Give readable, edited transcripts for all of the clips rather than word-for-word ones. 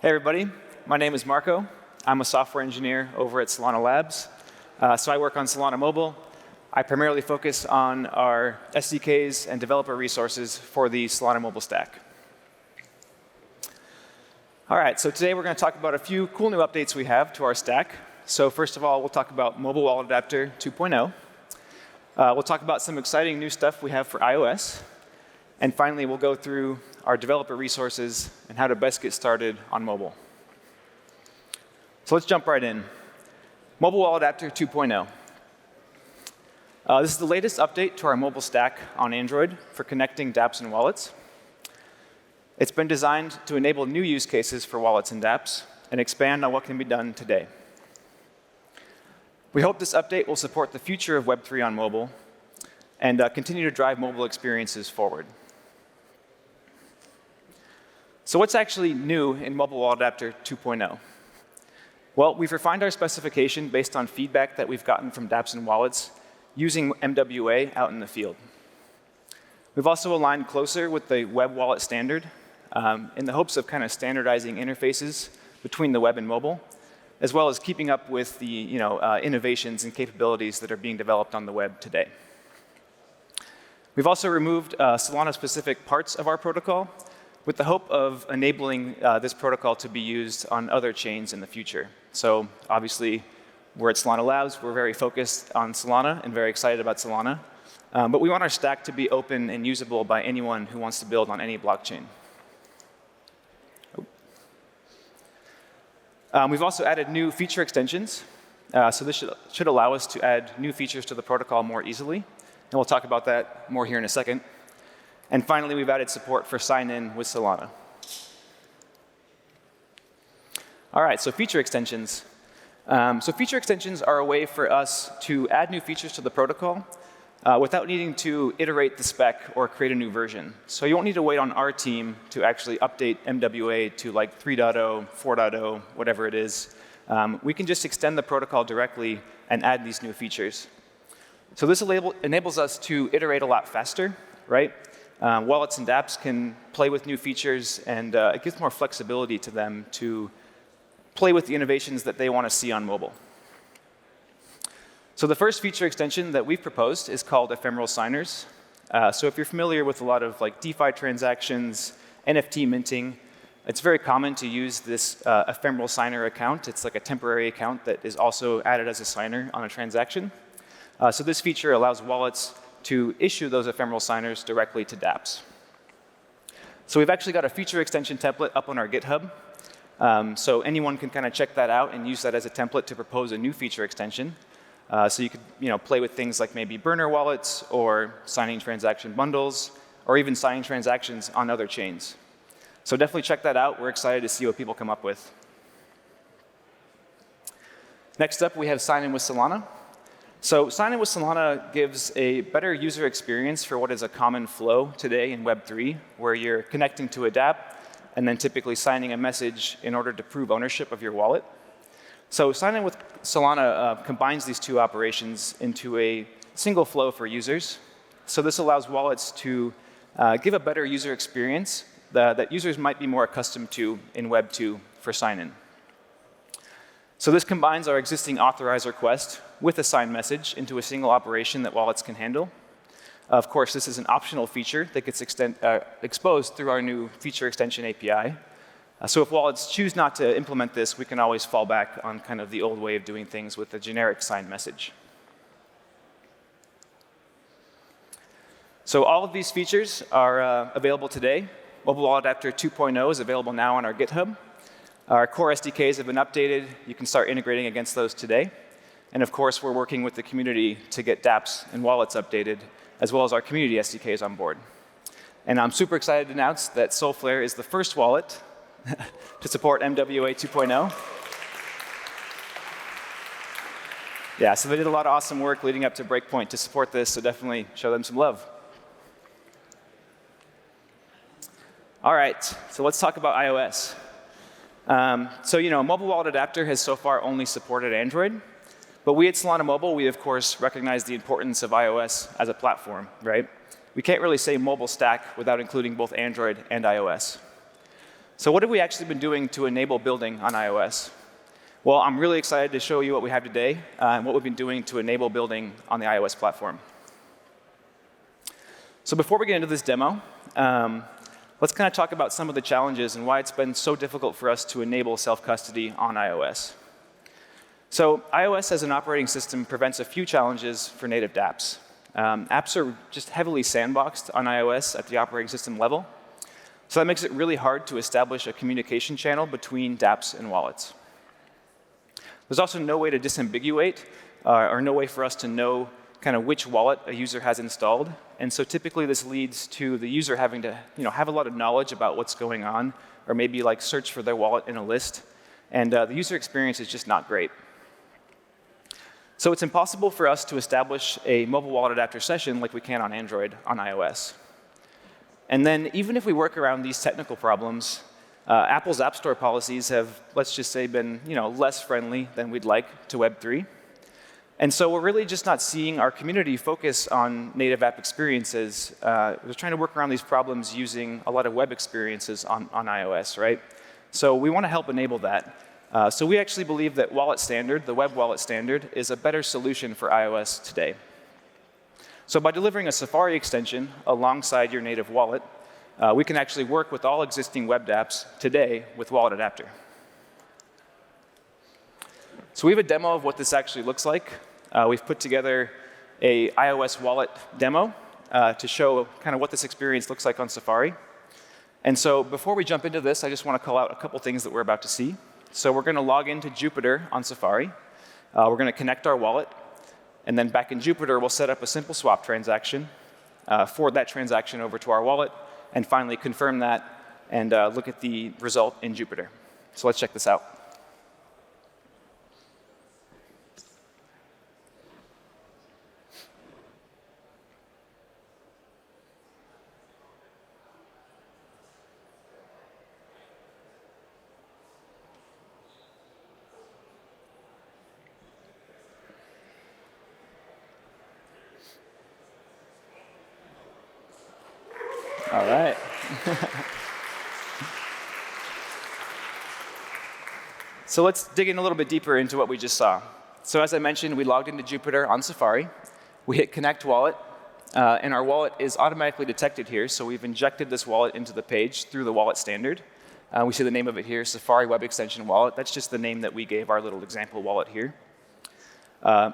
Hey everybody, my name is Marco. I'm a software engineer over at Solana Labs. So I work on Solana Mobile. I primarily focus on our SDKs and developer resources for the Solana Mobile stack. All right, so today we're going to talk about a few cool new updates we have to our stack. So first of all, we'll talk about Mobile Wallet Adapter 2.0. We'll talk about some exciting new stuff we have for iOS. And finally, we'll go through our developer resources and how to best get started on mobile. So let's jump right in. Mobile Wallet Adapter 2.0. This is the latest update to our mobile stack on Android for connecting dApps and wallets. It's been designed to enable new use cases for wallets and dApps and expand on what can be done today. We hope this update will support the future of Web3 on mobile and continue to drive mobile experiences forward. So what's actually new in Mobile Wallet Adapter 2.0? Well, we've refined our specification based on feedback that we've gotten from dApps and wallets using MWA out in the field. We've also aligned closer with the web wallet standard in the hopes of kind of standardizing interfaces between the web and mobile, as well as keeping up with the innovations and capabilities that are being developed on the web today. We've also removed Solana-specific parts of our protocol with the hope of enabling this protocol to be used on other chains in the future. So obviously, we're at Solana Labs. We're very focused on Solana and very excited about Solana. But we want our stack to be open and usable by anyone who wants to build on any blockchain. We've also added new feature extensions. So this should allow us to add new features to the protocol more easily. And we'll talk about that more here in a second. And finally, we've added support for sign-in with Solana. All right, so feature extensions. So feature extensions are a way for us to add new features to the protocol without needing to iterate the spec or create a new version. So you won't need to wait on our team to actually update MWA to like 3.0, 4.0, whatever it is. We can just extend the protocol directly and add these new features. So this enables us to iterate a lot faster, right? Wallets and dApps can play with new features, and it gives more flexibility to them to play with the innovations that they want to see on mobile. So the first feature extension that we've proposed is called ephemeral signers. So if you're familiar with a lot of like DeFi transactions, NFT minting, it's very common to use this ephemeral signer account. It's like a temporary account that is also added as a signer on a transaction. So this feature allows wallets to issue those ephemeral signers directly to dApps. So we've actually got a feature extension template up on our GitHub. So anyone can kind of check that out and use that as a template to propose a new feature extension. So you could play with things like maybe burner wallets or signing transaction bundles or even signing transactions on other chains. So definitely check that out. We're excited to see what people come up with. Next up, we have sign-in with Solana. So sign-in with Solana gives a better user experience for what is a common flow today in Web3, where you're connecting to a dApp and then typically signing a message in order to prove ownership of your wallet. So sign-in with Solana combines these two operations into a single flow for users. So this allows wallets to give a better user experience that users might be more accustomed to in Web 2 for sign-in. So this combines our existing authorize request with a sign message into a single operation that wallets can handle. Of course, this is an optional feature that gets exposed through our new feature extension API. So if wallets choose not to implement this, we can always fall back on kind of the old way of doing things with a generic sign message. So all of these features are available today. Mobile Wallet Adapter 2.0 is available now on our GitHub. Our core SDKs have been updated. You can start integrating against those today. And of course, we're working with the community to get dApps and wallets updated, as well as our community SDKs on board. And I'm super excited to announce that Solflare is the first wallet to support MWA 2.0. Yeah, so they did a lot of awesome work leading up to Breakpoint to support this, so definitely show them some love. All right, so let's talk about iOS. Mobile Wallet Adapter has so far only supported Android. But we at Solana Mobile, we of course recognize the importance of iOS as a platform, right? We can't really say mobile stack without including both Android and iOS. So what have we actually been doing to enable building on iOS? Well, I'm really excited to show you what we have today and what we've been doing to enable building on the iOS platform. So before we get into this demo, let's kind of talk about some of the challenges and why it's been so difficult for us to enable self-custody on iOS. So iOS as an operating system prevents a few challenges for native dApps. Apps are just heavily sandboxed on iOS at the operating system level. So that makes it really hard to establish a communication channel between dApps and wallets. There's also no way to disambiguate or no way for us to know kind of which wallet a user has installed. And so typically this leads to the user having to have a lot of knowledge about what's going on, or maybe like search for their wallet in a list. And the user experience is just not great. So it's impossible for us to establish a mobile wallet adapter session like we can on Android on iOS. And then even if we work around these technical problems, Apple's App Store policies have, let's just say, been less friendly than we'd like to Web3. And so we're really just not seeing our community focus on native app experiences. We're trying to work around these problems using a lot of web experiences on iOS, right? So we want to help enable that. So we actually believe that Wallet Standard, the web wallet standard, is a better solution for iOS today. So by delivering a Safari extension alongside your native wallet, we can actually work with all existing web dApps today with Wallet Adapter. So we have a demo of what this actually looks like. We've put together a iOS wallet demo to show kind of what this experience looks like on Safari. And so before we jump into this, I just want to call out a couple things that we're about to see. So we're going to log into Jupyter on Safari. We're going to connect our wallet. And then back in Jupyter, we'll set up a simple swap transaction, forward that transaction over to our wallet, and finally confirm that and look at the result in Jupyter. So let's check this out. All right. So let's dig in a little bit deeper into what we just saw. So as I mentioned, we logged into Jupyter on Safari. We hit Connect Wallet, and our wallet is automatically detected here. So we've injected this wallet into the page through the wallet standard. We see the name of it here, Safari Web Extension Wallet. That's just the name that we gave our little example wallet here.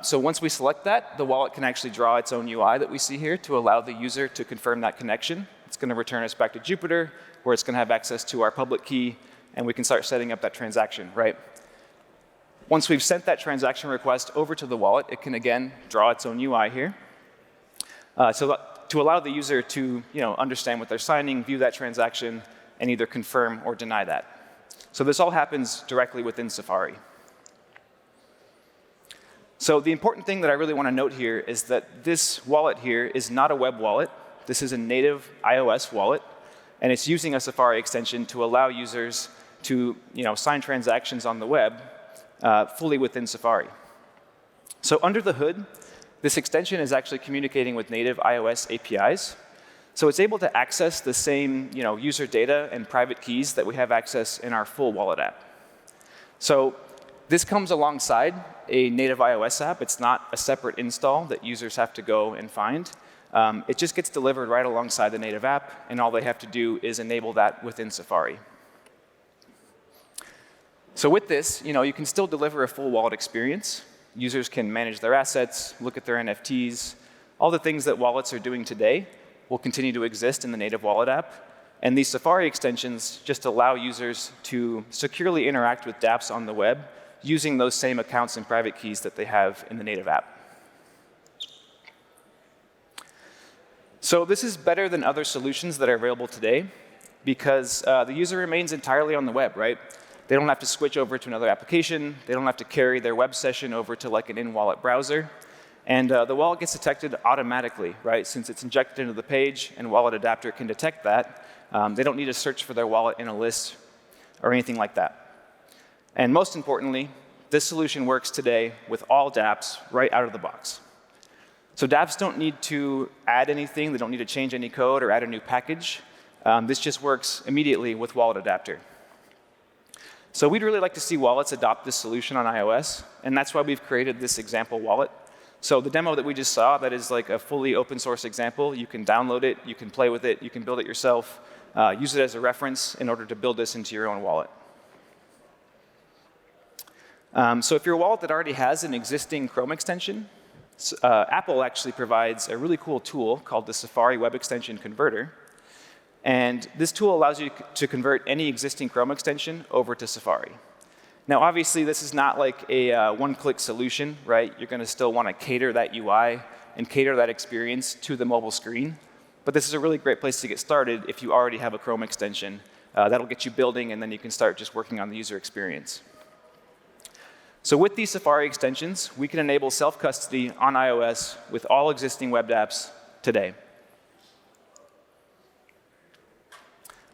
So once we select that, the wallet can actually draw its own UI that we see here to allow the user to confirm that connection. It's going to return us back to Jupyter, where it's going to have access to our public key, and we can start setting up that transaction, right? Once we've sent that transaction request over to the wallet, it can again draw its own UI here. So to allow the user to understand what they're signing, view that transaction, and either confirm or deny that. So this all happens directly within Safari. So the important thing that I really want to note here is that this wallet here is not a web wallet. This is a native iOS wallet, and it's using a Safari extension to allow users to sign transactions on the web fully within Safari. So under the hood, this extension is actually communicating with native iOS APIs. So it's able to access the same user data and private keys that we have access in our full wallet app. So this comes alongside a native iOS app. It's not a separate install that users have to go and find. It just gets delivered right alongside the native app, and all they have to do is enable that within Safari. So with this, you can still deliver a full wallet experience. Users can manage their assets, look at their NFTs. All the things that wallets are doing today will continue to exist in the native wallet app. And these Safari extensions just allow users to securely interact with dApps on the web using those same accounts and private keys that they have in the native app. So this is better than other solutions that are available today because the user remains entirely on the web, right? They don't have to switch over to another application. They don't have to carry their web session over to like an in-wallet browser. And the wallet gets detected automatically, right? Since it's injected into the page and Wallet Adapter can detect that, they don't need to search for their wallet in a list or anything like that. And most importantly, this solution works today with all dApps right out of the box. So dApps don't need to add anything. They don't need to change any code or add a new package. This just works immediately with Wallet Adapter. So we'd really like to see wallets adopt this solution on iOS, and that's why we've created this example wallet. So the demo that we just saw, that is like a fully open source example. You can download it, you can play with it, you can build it yourself, use it as a reference in order to build this into your own wallet. So if you're a wallet that already has an existing Chrome extension, Apple actually provides a really cool tool called the Safari Web Extension Converter. And this tool allows you to convert any existing Chrome extension over to Safari. Now, obviously, this is not like a one-click solution, right? You're going to still want to cater that UI and cater that experience to the mobile screen. But this is a really great place to get started if you already have a Chrome extension. That'll get you building, and then you can start just working on the user experience. So with these Safari extensions, we can enable self-custody on iOS with all existing web apps today.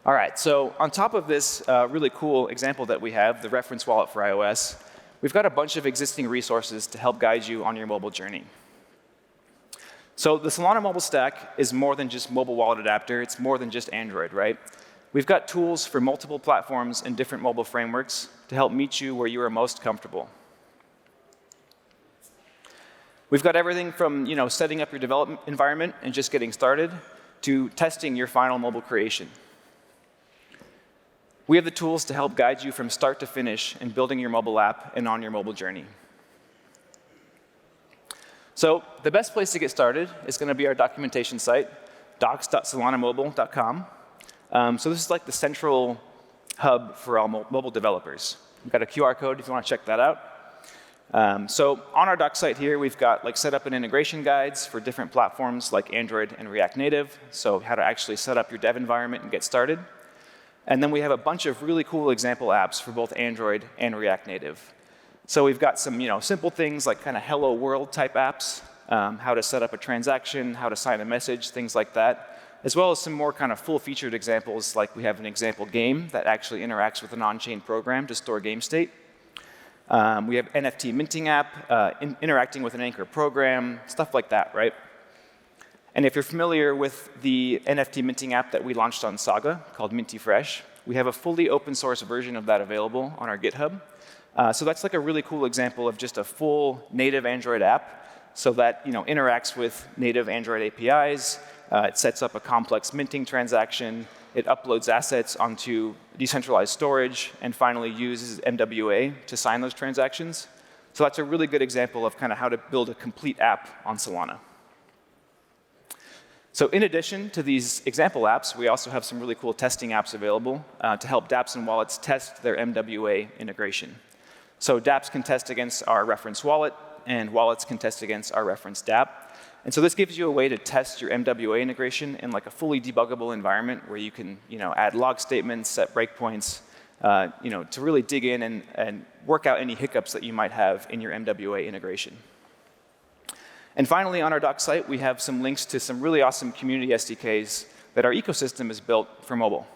All right, so on top of this really cool example that we have, the reference wallet for iOS, we've got a bunch of existing resources to help guide you on your mobile journey. So the Solana mobile stack is more than just mobile wallet adapter. It's more than just Android, right? We've got tools for multiple platforms and different mobile frameworks to help meet you where you are most comfortable. We've got everything from setting up your development environment and just getting started to testing your final mobile creation. We have the tools to help guide you from start to finish in building your mobile app and on your mobile journey. So the best place to get started is going to be our documentation site, docs.solanamobile.com. So this is like the central hub for all mobile developers. We've got a QR code if you want to check that out. So on our doc site here, we've got setup and integration guides for different platforms like Android and React Native, so how to actually set up your dev environment and get started. And then we have a bunch of really cool example apps for both Android and React Native. So we've got some simple things like kind of hello world type apps, how to set up a transaction, how to sign a message, things like that, as well as some more kind of full-featured examples, like we have an example game that actually interacts with an on-chain program to store game state. We have NFT minting app, interacting with an Anchor program, stuff like that, right? And if you're familiar with the NFT minting app that we launched on Saga called Minty Fresh, we have a fully open source version of that available on our GitHub. So that's like a really cool example of just a full native Android app, so that interacts with native Android APIs. It sets up a complex minting transaction. It uploads assets onto decentralized storage, and finally uses MWA to sign those transactions. So that's a really good example of kind of how to build a complete app on Solana. So in addition to these example apps, we also have some really cool testing apps available to help dApps and wallets test their MWA integration. So dApps can test against our reference wallet, and wallets can test against our reference dApp. And so this gives you a way to test your MWA integration in like a fully debuggable environment where you can add log statements, set breakpoints, to really dig in and work out any hiccups that you might have in your MWA integration. And finally, on our doc site, we have some links to some really awesome community SDKs that our ecosystem has built for mobile.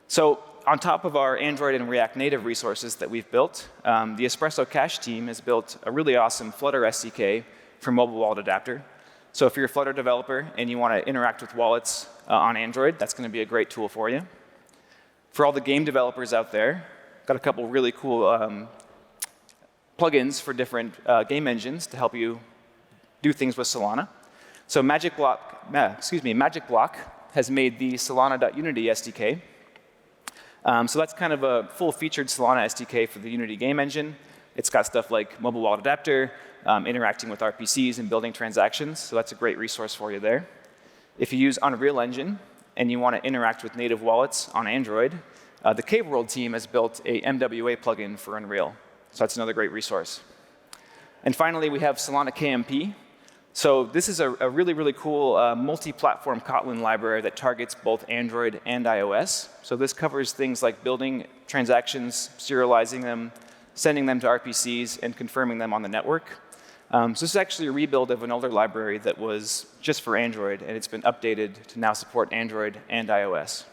So on top of our Android and React Native resources that we've built, the Espresso Cache team has built a really awesome Flutter SDK for mobile wallet adapter. So if you're a Flutter developer and you want to interact with wallets on Android, that's going to be a great tool for you. For all the game developers out there, got a couple really cool plugins for different game engines to help you do things with Solana. So Magic Block has made the Solana.Unity SDK. So that's kind of a full-featured Solana SDK for the Unity game engine. It's got stuff like mobile wallet adapter, interacting with RPCs and building transactions. So that's a great resource for you there. If you use Unreal Engine and you want to interact with native wallets on Android, the K-World team has built a MWA plugin for Unreal. So that's another great resource. And finally, we have Solana KMP. So this is a really, really cool multi-platform Kotlin library that targets both Android and iOS. So this covers things like building transactions, serializing them, sending them to RPCs, and confirming them on the network. So this is actually a rebuild of an older library that was just for Android, and it's been updated to now support Android and iOS.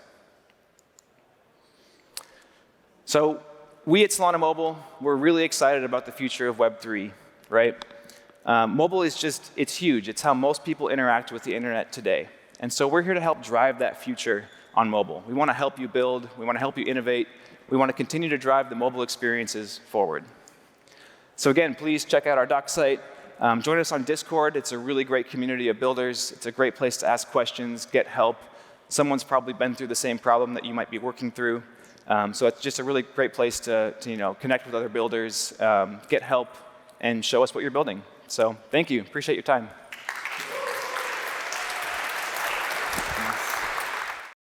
So we at Solana Mobile, we're really excited about the future of Web3, right? Mobile is it's huge. It's how most people interact with the internet today. And so we're here to help drive that future on mobile. We want to help you build. We want to help you innovate. We want to continue to drive the mobile experiences forward. So again, please check out our doc site. Join us on Discord. It's a really great community of builders. It's a great place to ask questions, get help. Someone's probably been through the same problem that you might be working through. So it's just a really great place to connect with other builders, get help, and show us what you're building. So thank you. Appreciate your time.